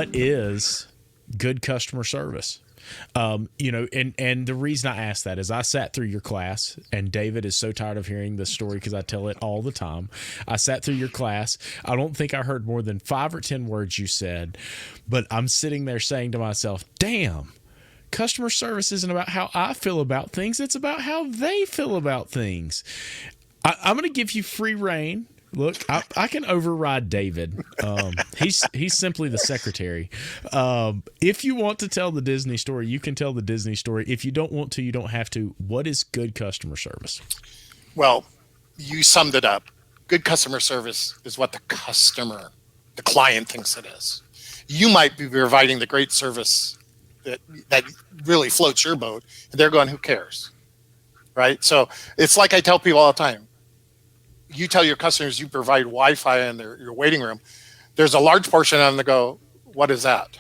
what is good customer service? And the reason I asked that is I sat through your class, and David is so tired of hearing this story because I tell it all the time. I sat through your class. I don't think I heard more than 5 or 10 words you said, but I'm sitting there saying to myself, damn, customer service isn't about how I feel about things. It's about how they feel about things. I'm going to give you free reign. Look, I can override David. He's simply the secretary. If you want to tell the Disney story, you can tell the Disney story. If you don't want to, you don't have to. What is good customer service? Well, you summed it up. Good customer service is what the customer, the client, thinks it is. You might be providing the great service that really floats your boat, and they're going, who cares? Right? So it's like I tell people all the time. You tell your customers you provide Wi-Fi in your waiting room. There's a large portion of them that go, what is that?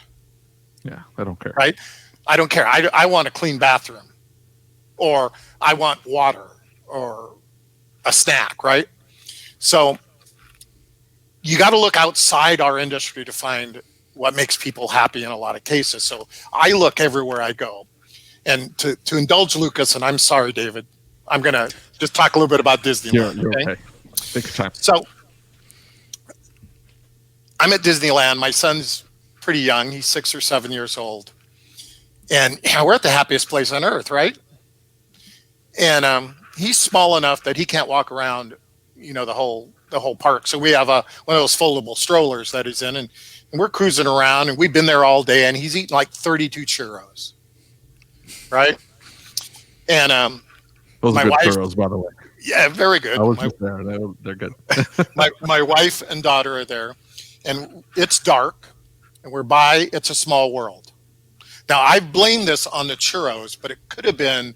Yeah, I don't care. Right? I don't care. I want a clean bathroom, or I want water or a snack, right? So you got to look outside our industry to find what makes people happy in a lot of cases. So I look everywhere I go. And to indulge Lucas, and I'm sorry, David, I'm going to just talk a little bit about Disneyland. You're okay. Take your time. So I'm at Disneyland. My son's pretty young. He's 6 or 7 years old. And we're at the happiest place on earth, right? And he's small enough that he can't walk around, the whole park. So we have one of those foldable strollers that he's in, and we're cruising around, and we've been there all day, and he's eating like 32 churros, right? And those my are good wife, churros, by the way. Yeah, very good. I was just there. They're good. my wife and daughter are there, and it's dark, and we're by It's a Small World. Now, I blame this on the churros, but it could have been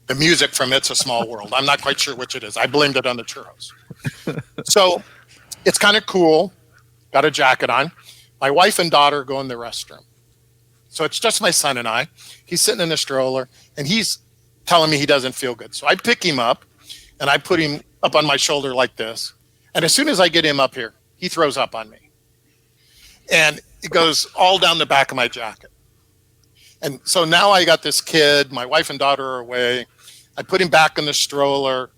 the music from It's a Small World. I'm not quite sure which it is. I blamed it on the churros. So it's kind of cool. Got a jacket on. My wife and daughter go in the restroom. So it's just my son and I. He's sitting in the stroller, and he's telling me he doesn't feel good. So I pick him up, and I put him up on my shoulder like this. And as soon as I get him up here, he throws up on me. And it goes all down the back of my jacket. And so now I got this kid. My wife and daughter are away. I put him back in the stroller.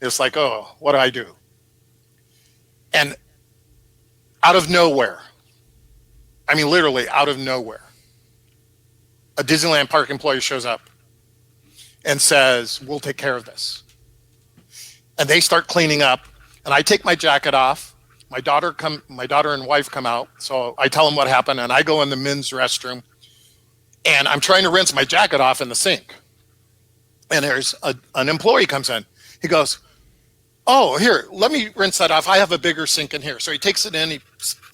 It's like, oh, what do I do? And out of nowhere, I mean, literally out of nowhere, a Disneyland park employee shows up and says, we'll take care of this. And they start cleaning up, and I take my jacket off. My daughter and wife come out. So I tell them what happened, and I go in the men's restroom, and I'm trying to rinse my jacket off in the sink. And there's an employee comes in. He goes, oh, here, let me rinse that off. I have a bigger sink in here. So he takes it in, he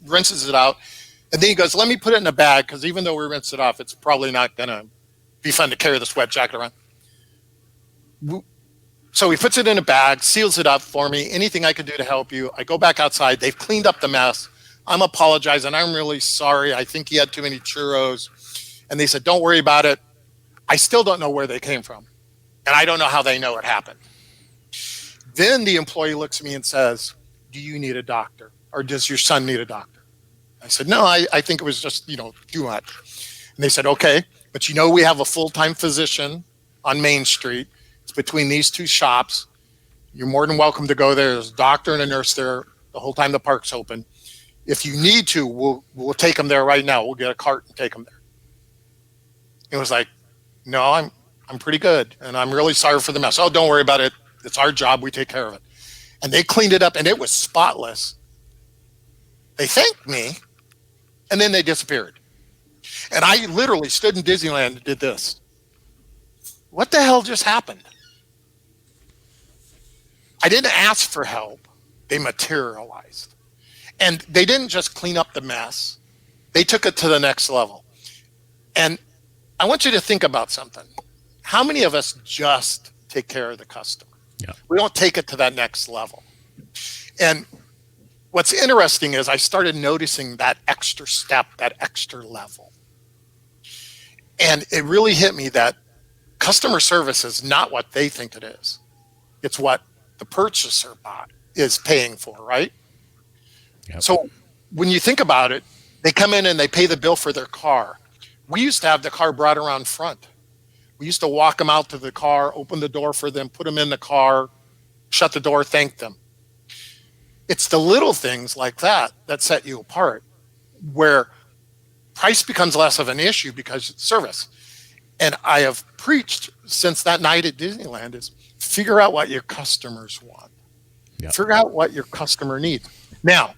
rinses it out, and then he goes, let me put it in a bag, because even though we rinse it off, it's probably not going to be fun to carry this wet jacket around. So he puts it in a bag, seals it up for me. Anything I could do to help you. I go back outside. They've cleaned up the mess. I'm apologizing. I'm really sorry. I think he had too many churros. And they said, don't worry about it. I still don't know where they came from. And I don't know how they know it happened. Then the employee looks at me and says, do you need a doctor? Or does your son need a doctor? I said, no, I think it was just, too much. And they said, okay, but we have a full-time physician on Main Street. It's between these two shops. You're more than welcome to go there. There's a doctor and a nurse there the whole time the park's open. If you need to, we'll take them there right now. We'll get a cart and take them there. It was like, no, I'm pretty good, and I'm really sorry for the mess. Oh, don't worry about it. It's our job. We take care of it. And they cleaned it up, and it was spotless. They thanked me, and then they disappeared. And I literally stood in Disneyland and did this. What the hell just happened? I didn't ask for help. They materialized. And they didn't just clean up the mess. They took it to the next level. And I want you to think about something. How many of us just take care of the customer? Yeah. We don't take it to that next level. And what's interesting is I started noticing that extra step, that extra level. And it really hit me that customer service is not what they think it is. It's what the purchaser is paying for, right? Yep. So when you think about it, They come in and they pay the bill for their car. We used to have the car brought around front. We used to walk them out to the car, open the door for them, put them in the car, shut the door, thank them. It's the little things like that that set you apart, where price becomes less of an issue because it's service. And I have preached since that night at Disneyland is figure out what your customers want. Yep. Figure out what your customer needs. Now,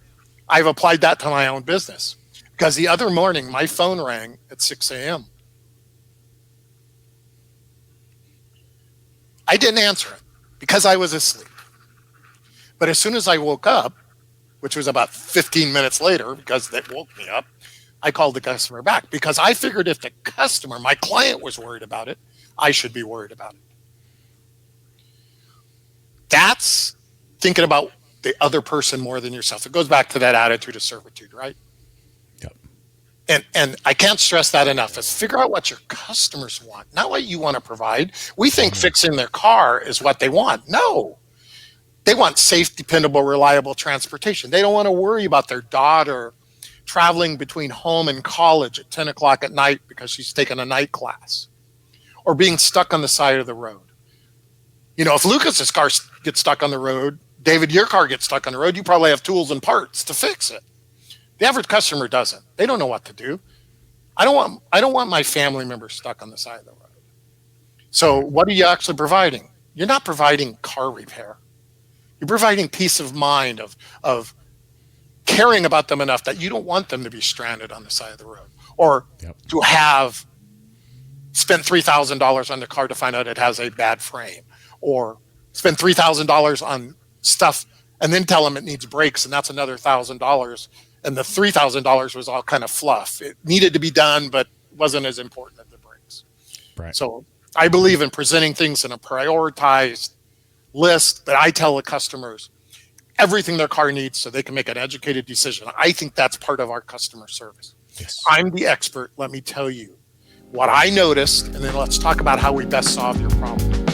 I've applied that to my own business because the other morning my phone rang at 6 a.m. I didn't answer it because I was asleep. But as soon as I woke up, which was about 15 minutes later because they woke me up, I called the customer back because I figured if the customer, my client, was worried about it, I should be worried about it. That's thinking about the other person more than yourself. It goes back to that attitude of servitude, right? Yep. And I can't stress that enough, is figure out what your customers want, not what you want to provide. We think fixing their car is what they want. No. They want safe, dependable, reliable transportation. They don't want to worry about their daughter traveling between home and college at 10 o'clock at night because she's taking a night class, or being stuck on the side of the road. You know, if Lucas's car gets stuck on the road, David, your car gets stuck on the road, you probably have tools and parts to fix it. The average customer doesn't. They don't know what to do. I don't want my family members stuck on the side of the road. So what are you actually providing? You're not providing car repair. You're providing peace of mind of caring about them enough that you don't want them to be stranded on the side of the road, or to have spent $3,000 on the car to find out it has a bad frame, or spend $3,000 on stuff and then tell them it needs brakes and that's another $1,000, and the $3,000 was all kind of fluff. It needed to be done, but wasn't as important as the brakes. Right. So I believe in presenting things in a prioritized list that I tell the customers everything their car needs so they can make an educated decision. I think that's part of our customer service. Yes. I'm the expert. Let me tell you what I noticed, and then let's talk about how we best solve your problem.